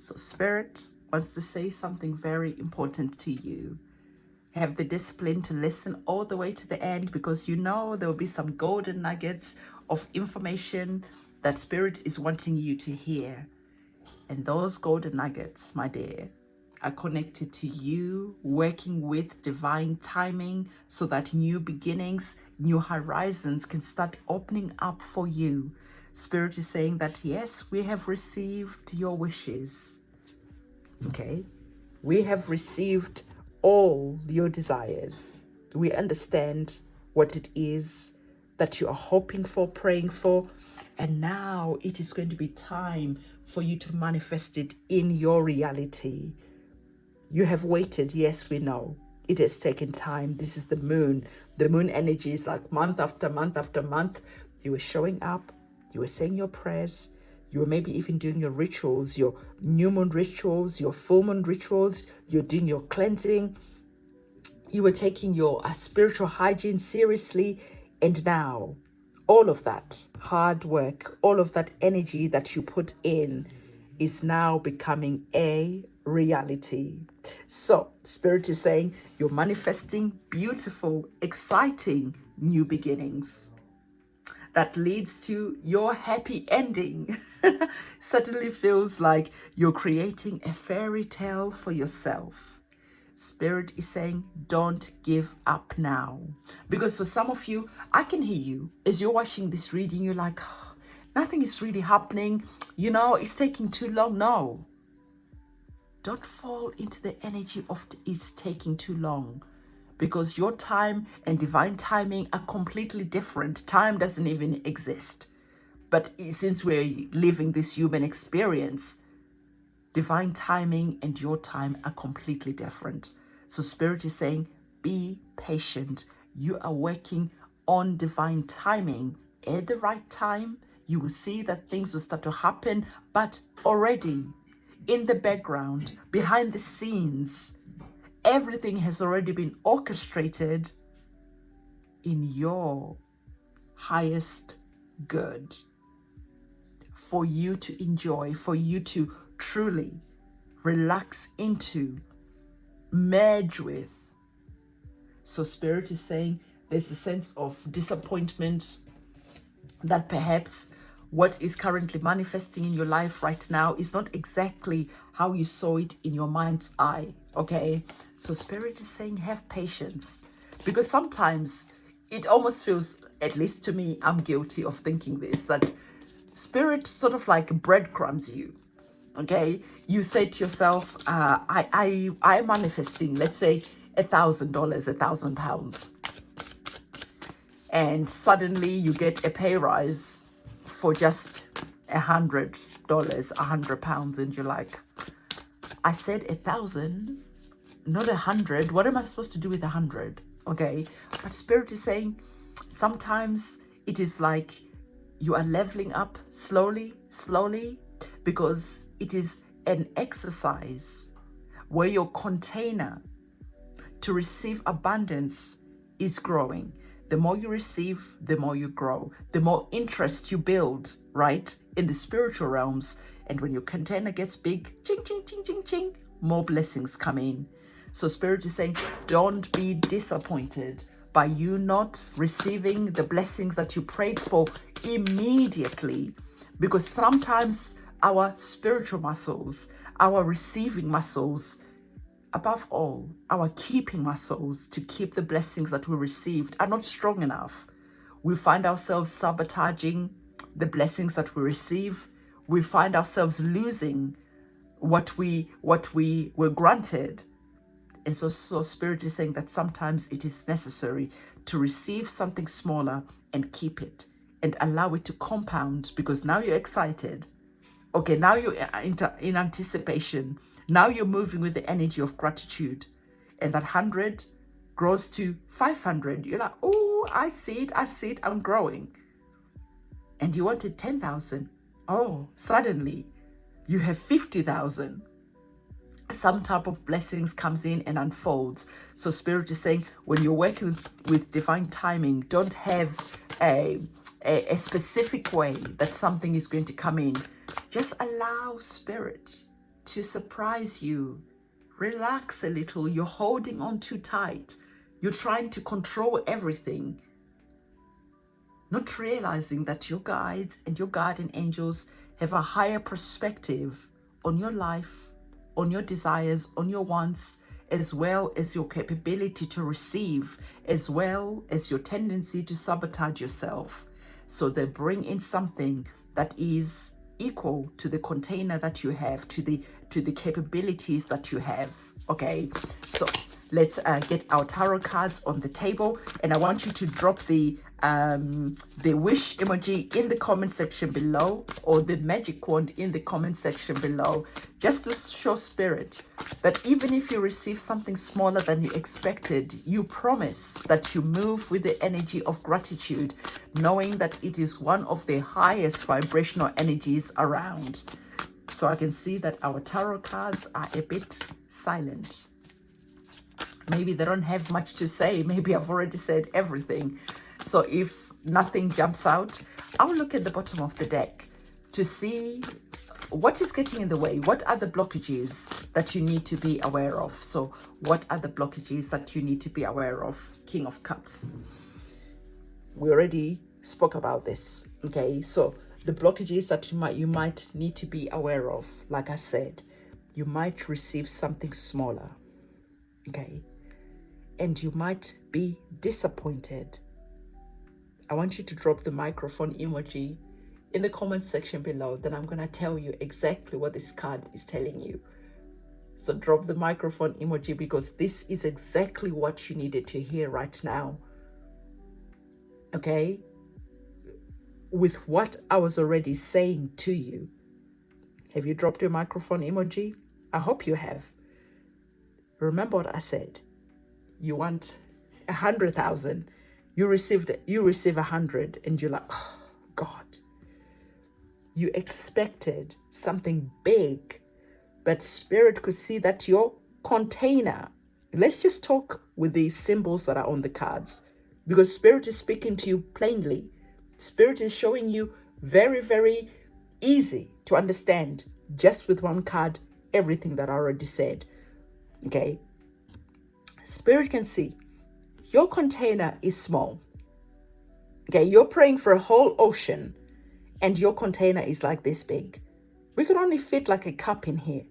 So Spirit wants to say something very important to you. Have the discipline to listen all the way to the end, because you know there will be some golden nuggets of information that Spirit is wanting you to hear. And those golden nuggets, my dear, are connected to you working with divine timing so that new beginnings, new horizons can start opening up for you. Spirit is saying that, yes, we have received your wishes. Okay? We have received all your desires. We understand what it is that you are hoping for, praying for, and now it is going to be time for you to manifest it in your reality. You have waited, yes, we know. It has taken time. This is the moon. The moon energy is like month after month after month. You were showing up, you were saying your prayers, you were maybe even doing your rituals, your new moon rituals, your full moon rituals, you're doing your cleansing, you were taking your spiritual hygiene seriously, and now all of that hard work, all of that energy that you put in is now becoming a reality. So Spirit is saying you're manifesting beautiful, exciting new beginnings that leads to your happy ending. Suddenly feels like you're creating a fairy tale for yourself. Spirit is saying, don't give up now. Because for some of you, I can hear you as you're watching this reading, you're like, "Oh, nothing is really happening. You know, it's taking too long." No. Don't fall into the energy of it's taking too long, because your time and divine timing are completely different. Time doesn't even exist. But since we're living this human experience, divine timing and your time are completely different. So Spirit is saying, be patient. You are working on divine timing. At the right time, you will see that things will start to happen, but already in the background, behind the scenes, everything has already been orchestrated in your highest good for you to enjoy, for you to truly relax into, merge with. So Spirit is saying there's a sense of disappointment that perhaps what is currently manifesting in your life right now is not exactly how you saw it in your mind's eye. Okay, so Spirit is saying have patience, because sometimes it almost feels, at least to me, I'm guilty of thinking this, that Spirit sort of like breadcrumbs you. Okay, you say to yourself, I'm manifesting, let's say $1,000, £1,000, and suddenly you get a pay rise for just $100, £100, and you're like, I said 1,000, not 100. What am I supposed to do with 100? Okay, but Spirit is saying sometimes it is like you are leveling up slowly, because it is an exercise where your container to receive abundance is growing. The more you receive, the more you grow, the more interest you build, right, in the spiritual realms. And when your container gets big, ching, ching, ching, ching, ching, more blessings come in. So Spirit is saying, don't be disappointed by you not receiving the blessings that you prayed for immediately, because sometimes our spiritual muscles, our receiving muscles, above all, our keeping muscles to keep the blessings that we received are not strong enough. We find ourselves sabotaging the blessings that we receive. We find ourselves losing what we were granted. And so Spirit is saying that sometimes it is necessary to receive something smaller and keep it and allow it to compound, because now you're excited. Okay, now you're in anticipation. Now you're moving with the energy of gratitude. And that 100 grows to 500. You're like, oh, I see it, I'm growing. And you wanted 10,000. Oh, suddenly you have 50,000. Some type of blessings comes in and unfolds. So Spirit is saying, when you're working with divine timing, don't have a specific way that something is going to come in. Just allow Spirit to surprise you. Relax a little. You're holding on too tight. You're trying to control everything, not realizing that your guides and your guardian angels have a higher perspective on your life, on your desires, on your wants, as well as your capability to receive, as well as your tendency to sabotage yourself. So they bring in something that is equal to the container that you have, to the capabilities that you have. Okay, so let's get our tarot cards on the table, and I want you to drop the wish emoji in the comment section below, or the magic wand in the comment section below, just to show spirit that even if you receive something smaller than you expected, you promise that you move with the energy of gratitude, knowing that it is one of the highest vibrational energies around. So I can see that our tarot cards are a bit silent. Maybe they don't have much to say. Maybe I've already said everything. So if nothing jumps out, I'll look at the bottom of the deck to see what is getting in the way. What are the blockages that you need to be aware of? So what are the blockages that you need to be aware of? King of Cups. We already spoke about this. Okay, so the blockages that you might need to be aware of, like I said, you might receive something smaller. Okay, and you might be disappointed. I want you to drop the microphone emoji in the comment section below. Then I'm going to tell you exactly what this card is telling you. So drop the microphone emoji, because this is exactly what you needed to hear right now. Okay? With what I was already saying to you. Have you dropped your microphone emoji? I hope you have. Remember what I said. You want 100,000. You receive 100, and you're like, oh, God. You expected something big, but Spirit could see that your container. Let's just talk with the symbols that are on the cards, because Spirit is speaking to you plainly. Spirit is showing you very, very easy to understand, just with one card, everything that I already said. Okay. Spirit can see your container is small. Okay, you're praying for a whole ocean and your container is like this big. We could only fit like a cup in here.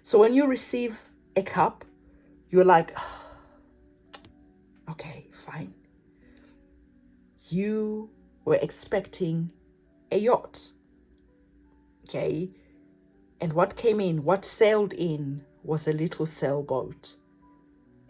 So when you receive a cup, you're like, oh, okay, fine. You were expecting a yacht. Okay, and what came in, what sailed in, was a little sailboat.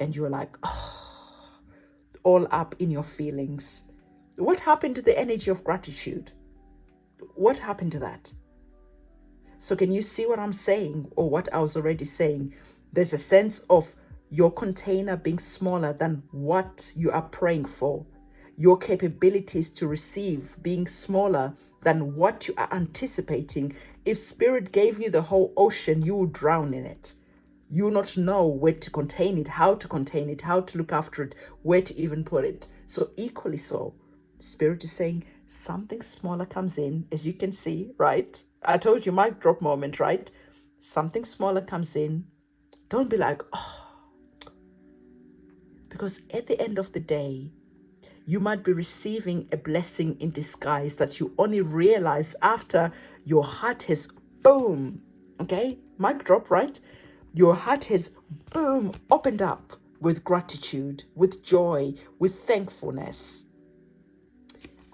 And you're like, oh, all up in your feelings. What happened to the energy of gratitude? What happened to that? So can you see what I'm saying, or what I was already saying? There's a sense of your container being smaller than what you are praying for. Your capabilities to receive being smaller than what you are anticipating. If Spirit gave you the whole ocean, you would drown in it. You will not know where to contain it, how to look after it, where to even put it. So equally so, Spirit is saying something smaller comes in, as you can see, right? I told you, mic drop moment, right? Something smaller comes in. Don't be like, oh. Because at the end of the day, you might be receiving a blessing in disguise that you only realize after your heart has boom. Okay? Mic drop, right? Your heart has, boom, opened up with gratitude, with joy, with thankfulness.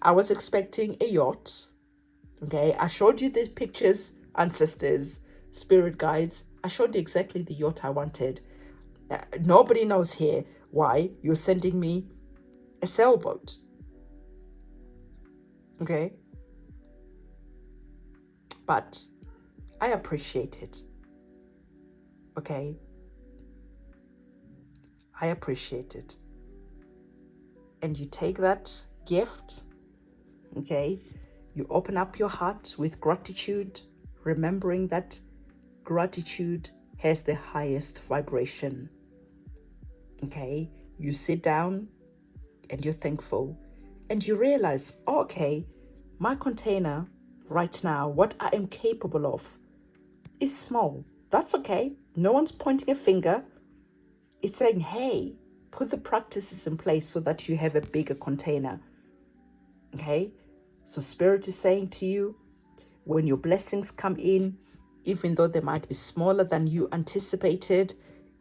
I was expecting a yacht. Okay, I showed you these pictures, ancestors, spirit guides. I showed you exactly the yacht I wanted. Nobody knows here why you're sending me a sailboat. Okay? But I appreciate it. Okay? I appreciate it. And you take that gift, okay? You open up your heart with gratitude, remembering that gratitude has the highest vibration. Okay? You sit down and you're thankful and you realize, oh, okay, my container right now, what I am capable of is small. That's okay. No one's pointing a finger. It's saying, hey, put the practices in place so that you have a bigger container. Okay? So Spirit is saying to you, when your blessings come in, even though they might be smaller than you anticipated,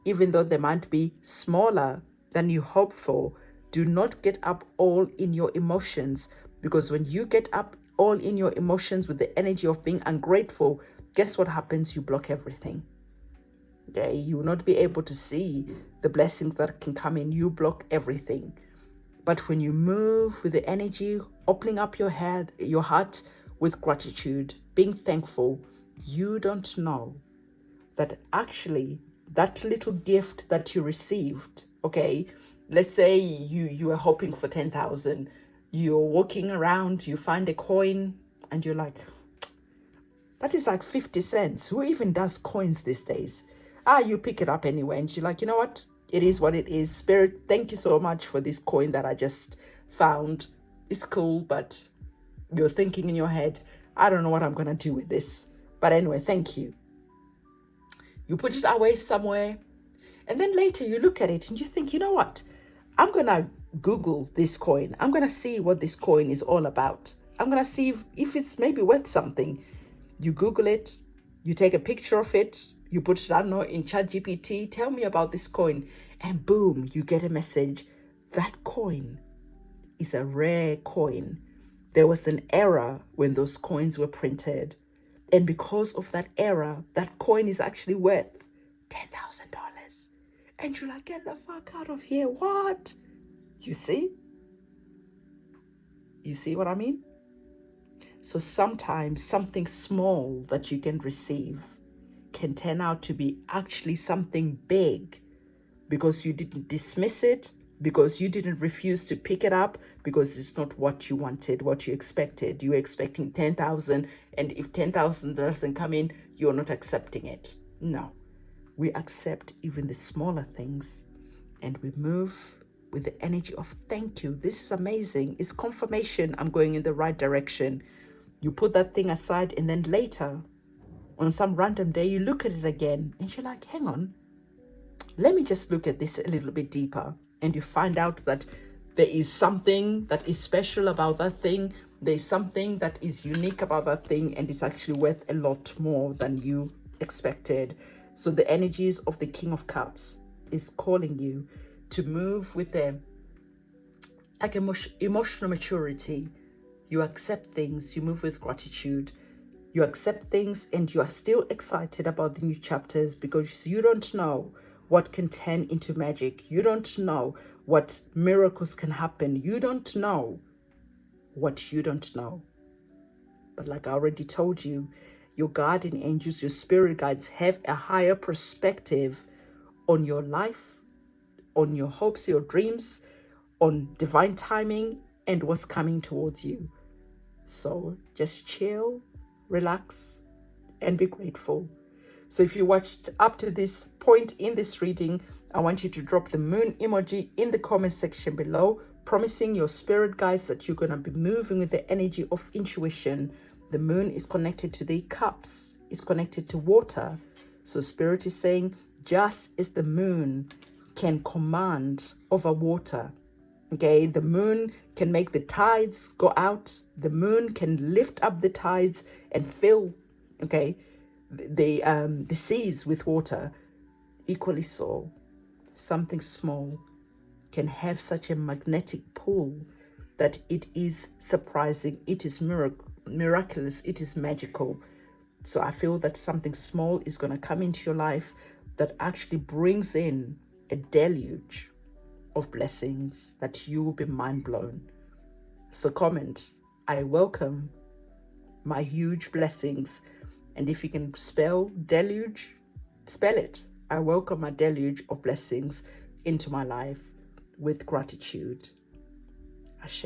even though they might be smaller than you hoped for, do not get up all in your emotions. Because when you get up all in your emotions with the energy of being ungrateful, guess what happens? You block everything. Okay? You will not be able to see the blessings that can come in. You block everything. But when you move with the energy, opening up your head, your heart with gratitude, being thankful, you don't know that actually that little gift that you received, okay, let's say you are hoping for 10,000, you're walking around, you find a coin and you're like, that is like 50 cents. Who even does coins these days? You pick it up anyway and you're like, you know what? It is what it is. Spirit, thank you so much for this coin that I just found. It's cool, but you're thinking in your head, I don't know what I'm going to do with this. But anyway, thank you. You put it away somewhere. And then later you look at it and you think, you know what? I'm going to Google this coin. I'm going to see what this coin is all about. I'm going to see if it's maybe worth something. You Google it. You take a picture of it. You put it, I don't know, in ChatGPT. Tell me about this coin. And boom, you get a message. That coin is a rare coin. There was an error when those coins were printed. And because of that error, that coin is actually worth $10,000. And you're like, get the fuck out of here. What? You see? You see what I mean? So sometimes something small that you can receive can turn out to be actually something big because you didn't dismiss it, because you didn't refuse to pick it up, because it's not what you wanted, what you expected. You were expecting 10,000, and if 10,000 doesn't come in, you're not accepting it. No, we accept even the smaller things and we move with the energy of thank you. This is amazing. It's confirmation I'm going in the right direction. You put that thing aside and then later, on some random day, you look at it again and you're like, hang on, let me just look at this a little bit deeper. And you find out that there is something that is special about that thing. There's something that is unique about that thing, and it's actually worth a lot more than you expected. So the energies of the King of Cups is calling you to move with them like emotional maturity. You accept things, you move with gratitude. You accept things and you are still excited about the new chapters because you don't know what can turn into magic. You don't know what miracles can happen. You don't know what you don't know. But like I already told you, your guardian angels, your spirit guides have a higher perspective on your life, on your hopes, your dreams, on divine timing and what's coming towards you. So just chill, relax, and be grateful. So if you watched up to this point in this reading, I want you to drop the moon emoji in the comment section below, promising your spirit guides that you're going to be moving with the energy of intuition. The moon is connected to the cups, is connected to water. So spirit is saying, just as the moon can command over water, okay, the moon can make the tides go out. The moon can lift up the tides and fill, okay, the seas with water. Equally so, something small can have such a magnetic pull that it is surprising, it is miraculous, it is magical. So I feel that something small is going to come into your life that actually brings in a deluge of blessings that you will be mind blown. So comment, I welcome my huge blessings. And if you can spell deluge, spell it. I welcome my deluge of blessings into my life with gratitude. Ashe.